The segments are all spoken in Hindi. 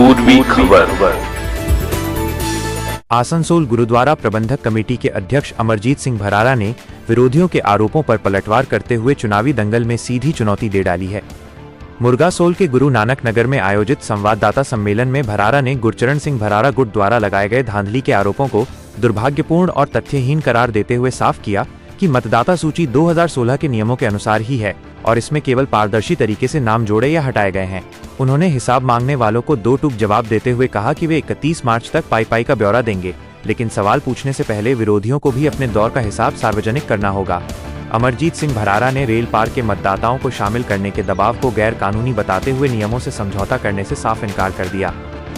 पूर्वी खबर। आसनसोल गुरुद्वारा प्रबंधक कमेटी के अध्यक्ष अमरजीत सिंह भरारा ने विरोधियों के आरोपों पर पलटवार करते हुए चुनावी दंगल में सीधी चुनौती दे डाली है। मुर्गासोल के गुरु नानक नगर में आयोजित संवाददाता सम्मेलन में भरारा ने गुरचरण सिंह भरारा गुट द्वारा लगाए गए धांधली के आरोपों को दुर्भाग्यपूर्ण और तथ्यहीन करार देते हुए साफ किया कि मतदाता सूची 2016 के नियमों के अनुसार ही है और इसमें केवल पारदर्शी तरीके से नाम जोड़े या हटाए गए हैं। उन्होंने हिसाब मांगने वालों को दो टूक जवाब देते हुए कहा कि वे 31 मार्च तक पाई का ब्यौरा देंगे, लेकिन सवाल पूछने से पहले विरोधियों को भी अपने दौर का हिसाब सार्वजनिक करना होगा। अमरजीत सिंह भरारा ने रेल पार के मतदाताओं को शामिल करने के दबाव को गैर कानूनी बताते हुए नियमों से समझौता करने से साफ इनकार कर दिया।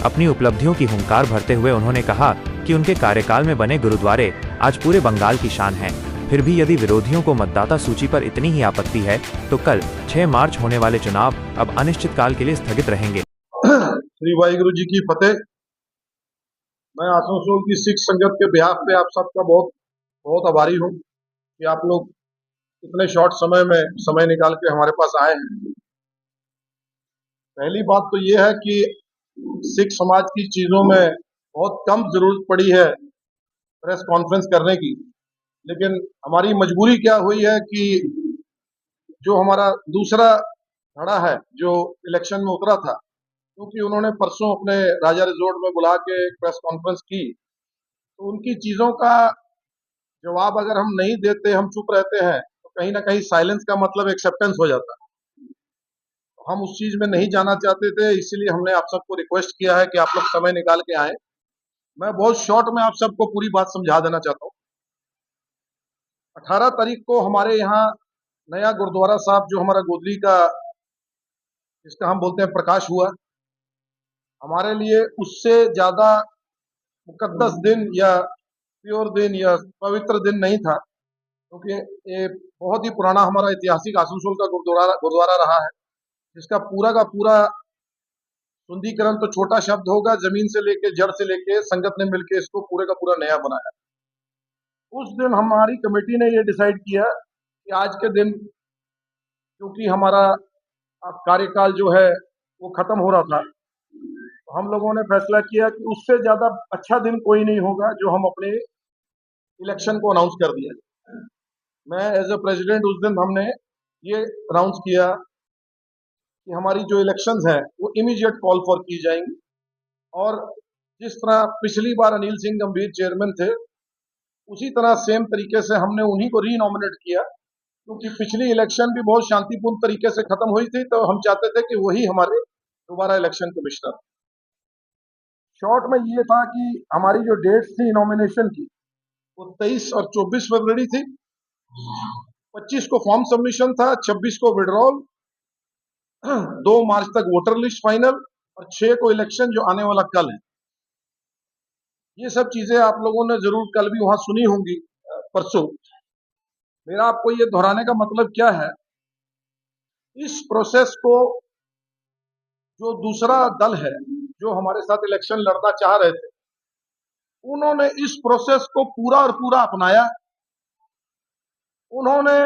अपनी उपलब्धियों की हुंकार भरते हुए उन्होंने कहा कि उनके कार्यकाल में बने गुरुद्वारे आज पूरे बंगाल की शान हैं। फिर भी यदि विरोधियों को मतदाता सूची पर इतनी ही आपत्ति है तो कल 6 मार्च होने वाले चुनाव अब अनिश्चित काल के लिए स्थगित रहेंगे। श्री वाहिगुरु जी की फतेह। मैं आसनसोल की सिख संगत के बिहाफ पे आप सबका बहुत बहुत आभारी हूँ कि आप लोग इतने शॉर्ट समय में समय निकाल के हमारे पास आए हैं। पहली बात तो ये है कि सिख समाज की चीजों में बहुत कम जरूरत पड़ी है प्रेस कॉन्फ्रेंस करने की, लेकिन हमारी मजबूरी क्या हुई है कि जो हमारा दूसरा धड़ा है जो इलेक्शन में उतरा था, क्योंकि उन्होंने परसों अपने राजा रिजोर्ट में बुला के एक प्रेस कॉन्फ्रेंस की, तो उनकी चीजों का जवाब अगर हम नहीं देते, हम चुप रहते हैं, तो कहीं ना कहीं साइलेंस का मतलब एक्सेप्टेंस हो जाता है। तो हम उस चीज में नहीं जाना चाहते थे, इसीलिए हमने आप सबको रिक्वेस्ट किया है कि आप लोग समय निकाल के आए। मैं बहुत शॉर्ट में आप सबको पूरी बात समझा देना चाहता हूँ। 18 तारीख को हमारे यहाँ नया गुरुद्वारा साहब जो हमारा गोदरी का, जिसका हम बोलते हैं प्रकाश हुआ, हमारे लिए उससे ज्यादा मुकद्दस दिन या प्योर दिन या पवित्र दिन नहीं था, क्योंकि ये बहुत ही पुराना हमारा ऐतिहासिक आसनसोल का गुरुद्वारा रहा है, जिसका पूरा का पूरा सुंदरीकरण तो छोटा शब्द होगा, जमीन से लेके जड़ से लेके संगत ने मिलकर इसको पूरे का पूरा नया बनाया। उस दिन हमारी कमेटी ने ये डिसाइड किया कि आज के दिन, क्योंकि हमारा कार्यकाल जो है वो खत्म हो रहा था, तो हम लोगों ने फैसला किया कि उससे ज्यादा अच्छा दिन कोई नहीं होगा जो हम अपने इलेक्शन को अनाउंस कर दिया। मैं एज ए प्रेसिडेंट उस दिन हमने ये अनाउंस किया कि हमारी जो इलेक्शंस हैं वो इमीडिएट कॉल फॉर की जाएंगी, और जिस तरह पिछली बार अनिल सिंह गंभीर चेयरमैन थे, उसी तरह सेम तरीके से हमने उन्हीं को रीनॉमिनेट किया, क्योंकि पिछली इलेक्शन भी बहुत शांतिपूर्ण तरीके से खत्म हुई थी, तो हम चाहते थे कि वही हमारे दोबारा इलेक्शन कमिश्नर। शॉर्ट में ये था कि हमारी जो डेट्स थी नॉमिनेशन की वो 23 और 24 फरवरी थी। 25 को फॉर्म सबमिशन था, 26 को विड्रॉल, 2 मार्च तक वोटर लिस्ट फाइनल, और 6 को इलेक्शन जो आने वाला कल है। ये सब चीजें आप लोगों ने जरूर कल भी वहां सुनी होंगी, परसों। मेरा आपको ये दोहराने का मतलब क्या है, इस प्रोसेस को जो दूसरा दल है जो हमारे साथ इलेक्शन लड़ना चाह रहे थे, उन्होंने इस प्रोसेस को पूरा और पूरा अपनाया। उन्होंने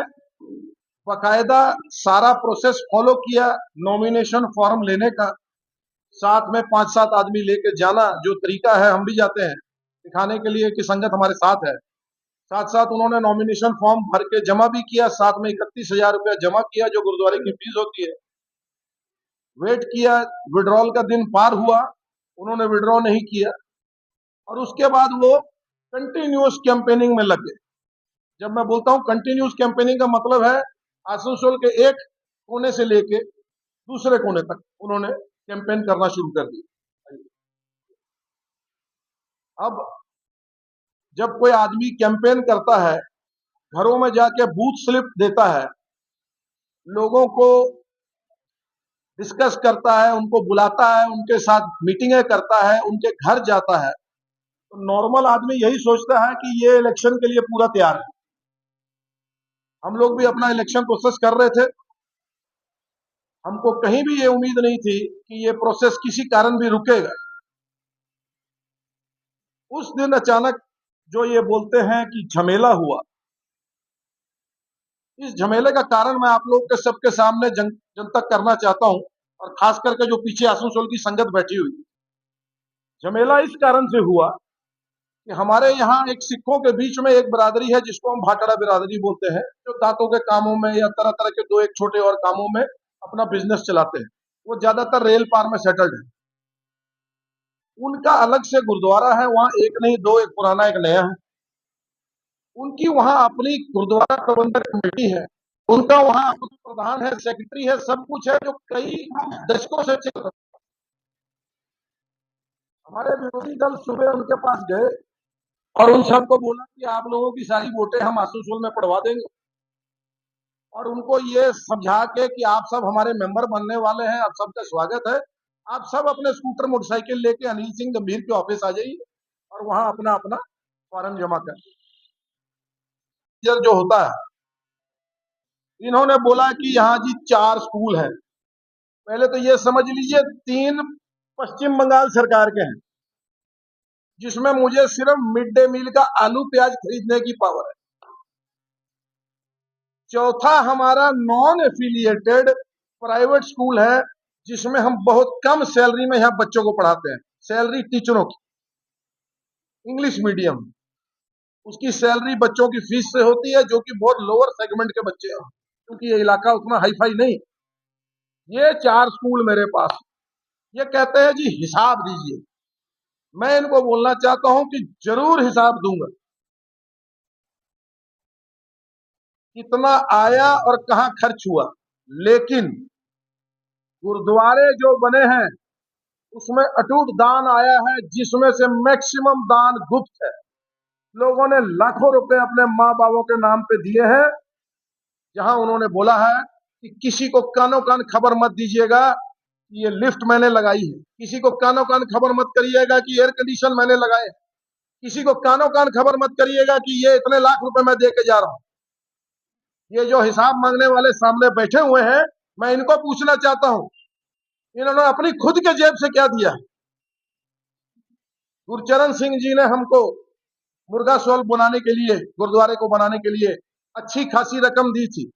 बाकायदा सारा प्रोसेस फॉलो किया, नॉमिनेशन फॉर्म लेने का, साथ में 5-7 आदमी लेके जाना, जो तरीका है हम भी जाते हैं दिखाने के लिए कि संगत हमारे साथ है। साथ साथ उन्होंने नॉमिनेशन फॉर्म भर के जमा भी किया, साथ में 31,000 रुपया जमा किया जो गुरुद्वारे की फीस होती है। वेट किया, विड्रॉल का दिन पार हुआ, उन्होंने विड्रॉ नहीं किया, और उसके बाद वो कंटिन्यूअस कैंपेनिंग में लग गए। जब मैं बोलता हूं कंटिन्यूअस कैंपेनिंग का मतलब है आसनसोल के एक कोने से लेके दूसरे कोने तक उन्होंने कैंपेन करना शुरू कर दिया। अब जब कोई आदमी कैंपेन करता है, घरों में जाके बूथ स्लिप देता है, लोगों को डिस्कस करता है, उनको बुलाता है, उनके साथ मीटिंगें करता है, उनके घर जाता है, तो नॉर्मल आदमी यही सोचता है कि ये इलेक्शन के लिए पूरा तैयार है। हम लोग भी अपना इलेक्शन प्रोसेस कर रहे थे, हमको कहीं भी ये उम्मीद नहीं थी कि ये प्रोसेस किसी कारण भी रुकेगा। उस दिन अचानक जो ये बोलते हैं कि झमेला हुआ, इस झमेले का कारण मैं आप लोग के सबके सामने जन तक करना चाहता हूं, और खास करके जो पीछे आसनसोल की संगत बैठी हुई। झमेला इस कारण से हुआ कि हमारे यहाँ एक सिखों के बीच में एक बिरादरी है जिसको हम भाटड़ा बिरादरी बोलते हैं, जो दांतों के कामों में या तरह तरह के दो एक छोटे और कामों में अपना बिजनेस चलाते हैं। वो ज्यादातर रेल पार में सेटल्ड है। उनका अलग से गुरुद्वारा है, वहाँ एक नहीं दो, एक पुराना एक नया है। उनकी वहाँ अपनी गुरुद्वारा प्रबंधक कमेटी है, उनका वहाँ प्रधान है, सेक्रेटरी है, सब कुछ है जो कई दशकों से चल रहा है। हमारे विरोधी दल सुबह उनके पास गए और उन सबको बोला कि आप लोगों की सारी वोटें हम आसूसोल में पड़वा देंगे, और उनको ये समझा के कि आप सब हमारे मेंबर बनने वाले हैं, आप सबका स्वागत है, आप सब अपने स्कूटर मोटरसाइकिल लेके अनिल सिंह गंभीर के ऑफिस आ जाइए और वहां अपना अपना फॉर्म जमा कर जो होता है। इन्होंने बोला कि यहाँ जी 4 स्कूल हैं। पहले तो ये समझ लीजिए 3 पश्चिम बंगाल सरकार के हैं, जिसमें मुझे सिर्फ मिड डे मील का आलू प्याज खरीदने की पावर है। चौथा हमारा नॉन एफिलिएटेड प्राइवेट स्कूल है, जिसमें हम बहुत कम सैलरी में यहाँ बच्चों को पढ़ाते हैं। सैलरी टीचरों की, इंग्लिश मीडियम, उसकी सैलरी बच्चों की फीस से होती है, जो कि बहुत लोअर सेगमेंट के बच्चे हैं, क्योंकि ये इलाका उतना हाई फाई नहीं। ये 4 स्कूल मेरे पास, ये कहते हैं जी हिसाब दीजिए। मैं इनको बोलना चाहता हूं कि जरूर हिसाब दूंगा, कितना आया और कहां खर्च हुआ। लेकिन गुरुद्वारे जो बने हैं उसमें अटूट दान आया है, जिसमें से मैक्सिमम दान गुप्त है। लोगों ने लाखों रुपए अपने माँ बापों के नाम पे दिए हैं, जहां उन्होंने बोला है कि किसी को कानो कान खबर मत दीजिएगा कि ये लिफ्ट मैंने लगाई है, किसी को कानो कान खबर मत करिएगा कि एयर कंडीशन मैंने लगाए, किसी को कानो कान खबर मत करिएगा कि ये इतने लाख रुपए मैं दे के जा रहा हूं। ये जो हिसाब मांगने वाले सामने बैठे हुए हैं, मैं इनको पूछना चाहता हूं, इन्होंने अपनी खुद के जेब से क्या दिया है? गुरचरण सिंह जी ने हमको मुर्गा सोल बनाने के लिए, गुरुद्वारे को बनाने के लिए अच्छी खासी रकम दी थी।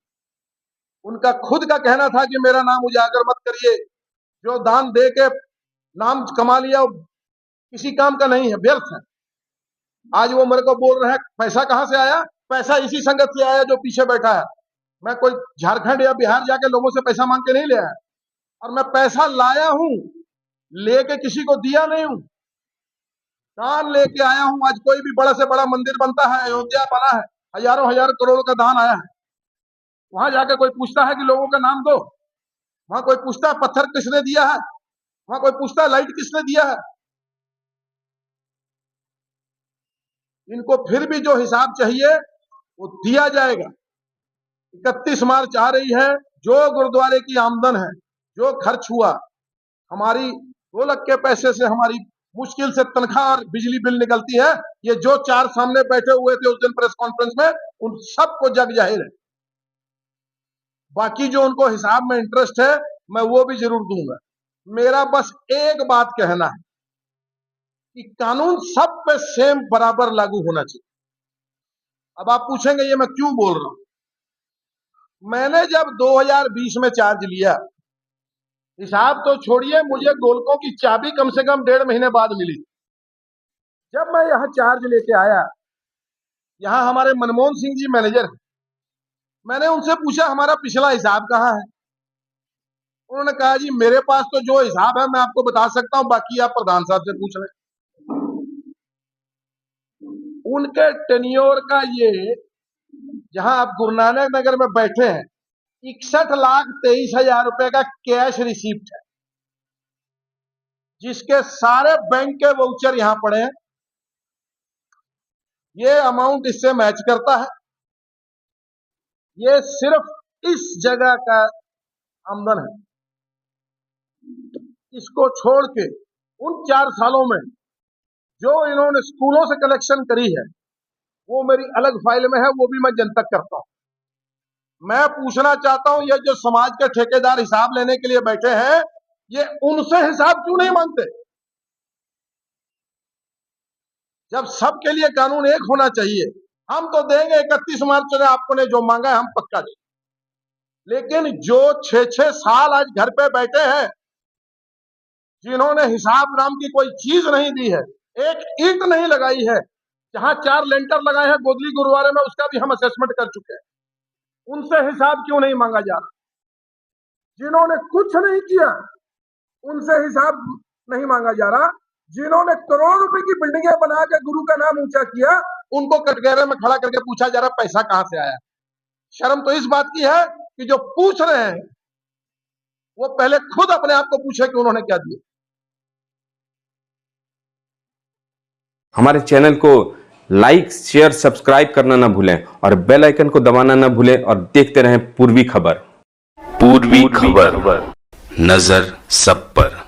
उनका खुद का कहना था कि मेरा नाम उजागर मत करिए, जो दान दे के नाम कमा लिया किसी काम का नहीं है, व्यर्थ है। आज वो मेरे को बोल रहे हैं पैसा कहां से आया? पैसा इसी संगत से आया जो पीछे बैठा है। मैं कोई झारखंड या बिहार जाके लोगों से पैसा मांग के नहीं ले आया, और मैं पैसा लाया हूं, लेके किसी को दिया नहीं हूं, दान लेके आया हूं। आज कोई भी बड़ा से बड़ा मंदिर बनता है, अयोध्या बना है, हजारों हजार करोड़ का दान आया है, वहां जाके कोई पूछता है कि लोगों का नाम दो? वहां कोई पूछता है पत्थर किसने दिया है? वहां कोई पूछता है लाइट किसने दिया है? इनको फिर भी जो हिसाब चाहिए वो दिया जाएगा। 31 मार्च आ रही है, जो गुरुद्वारे की आमदन है, जो खर्च हुआ, हमारी ढोलक के पैसे से हमारी मुश्किल से तनख्वाह और बिजली बिल निकलती है, ये जो 4 सामने बैठे हुए थे उस दिन प्रेस कॉन्फ्रेंस में, उन सबको जग जाहिर है। बाकी जो उनको हिसाब में इंटरेस्ट है, मैं वो भी जरूर दूंगा। मेरा बस एक बात कहना है कि कानून सब पे सेम बराबर लागू होना चाहिए। अब आप पूछेंगे ये मैं क्यों बोल रहा हूं? मैंने जब 2020 में चार्ज लिया, हिसाब तो छोड़िए, मुझे गोलकों की चाबी कम से कम 1.5 महीने बाद मिली। जब मैं यहां चार्ज लेके आया, यहां हमारे मनमोहन सिंह जी मैनेजर हैं, मैंने उनसे पूछा हमारा पिछला हिसाब कहां है? उन्होंने कहा जी मेरे पास तो जो हिसाब है मैं आपको बता सकता हूं, बाकी आप प्रधान साहब से पूछ लें। उनके टेन्योर का ये, जहां आप गुरु नानक नगर में बैठे हैं, 61,23,000 रुपए का कैश रिसीप्ट है, जिसके सारे बैंक के वाउचर यहां पड़े हैं। ये अमाउंट इससे मैच करता है। ये सिर्फ इस जगह का आमदन है। इसको छोड़ के उन 4 सालों में जो इन्होंने स्कूलों से कलेक्शन करी है, वो मेरी अलग फाइल में है, वो भी मैं जनतक करता हूं। मैं पूछना चाहता हूं, ये जो समाज के ठेकेदार हिसाब लेने के लिए बैठे हैं, ये उनसे हिसाब क्यों नहीं मांगते? जब सबके लिए कानून एक होना चाहिए। हम तो देंगे 31 मार्च ने आपको ने जो मांगा है हम पक्का देंगे, लेकिन जो 6-6 साल आज घर पे बैठे हैं, जिन्होंने हिसाब नाम की कोई चीज नहीं दी है, एक ईंट नहीं लगाई है, जहां 4 लेंटर लगाए हैं गोदली गुरुद्वारे में, उसका भी हम असेसमेंट कर चुके हैं। उनसे हिसाब क्यों नहीं मांगा जा रहा? जिन्होंने कुछ नहीं किया उनसे हिसाब नहीं मांगा जा रहा। जिन्होंने करोड़ रुपए की बिल्डिंगें बना के गुरु का नाम ऊंचा किया, उनको कटघरे में खड़ा करके पूछा जा रहा पैसा कहां से आया। शर्म तो इस बात की है कि जो पूछ रहे हैं वो पहले खुद अपने आप को पूछे कि उन्होंने क्या दिया। हमारे चैनल को लाइक, शेयर, सब्सक्राइब करना ना भूलें और बेल आइकन को दबाना ना भूलें और देखते रहें पूर्वी खबर। पूर्वी खबर, नजर सब पर।